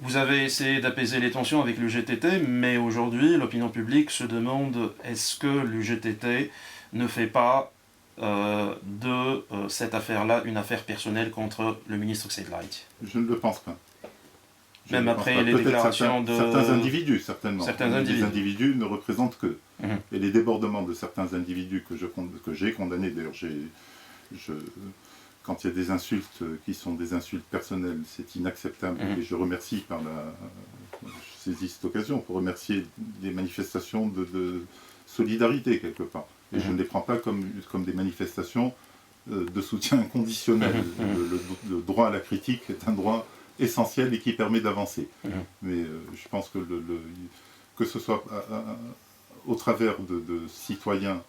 Vous avez essayé d'apaiser les tensions avec l'UGTT, mais aujourd'hui, l'opinion publique se demande est-ce que l'UGTT ne fait pas de cette affaire-là une affaire personnelle contre le ministre Xeydlaït. Je ne le pense pas. Même après les déclarations de... Certains individus, certainement. Certains individus. Les individus ne représentent que. Mhm. Et les débordements de certains individus que j'ai condamnés, d'ailleurs, quand il y a des insultes qui sont des insultes personnelles, c'est inacceptable. Mhm. Et je remercie je saisis cette occasion pour remercier des manifestations de solidarité, quelque part. Et je ne les prends pas comme des manifestations de soutien inconditionnel. Le droit à la critique est un droit essentiel et qui permet d'avancer. Mais je pense que ce soit au travers de citoyens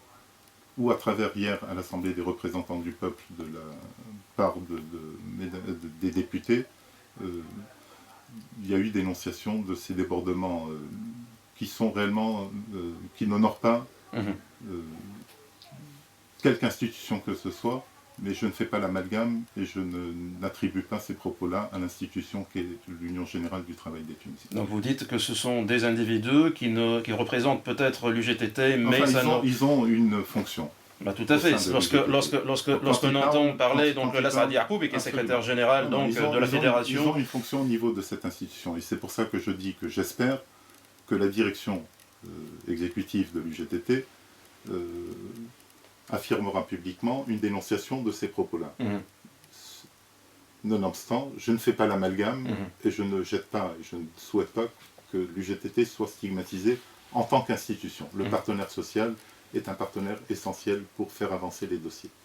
ou à travers hier à l'Assemblée des représentants du peuple de la part des députés, il y a eu dénonciation de ces débordements qui sont réellement, qui n'honorent pas quelque institution que ce soit, mais je ne fais pas l'amalgame et je n'attribue pas ces propos-là à l'institution qui est l'Union Générale du Travail des Tunisiens. Donc vous dites que ce sont des individus qui représentent peut-être l'UGTT, mais enfin, ils ont une fonction. Bah, tout à fait. Lorsqu'on entend parler de Lassad Yacoub, qui est secrétaire général de la fédération... Ils ont une fonction au niveau de cette institution. Et c'est pour ça que je dis que j'espère que la direction exécutive de l'UGTT affirmera publiquement une dénonciation de ces propos-là. Nonobstant, je ne fais pas l'amalgame et je ne jette pas, et je ne souhaite pas que l'UGTT soit stigmatisé en tant qu'institution. Le partenaire social est un partenaire essentiel pour faire avancer les dossiers.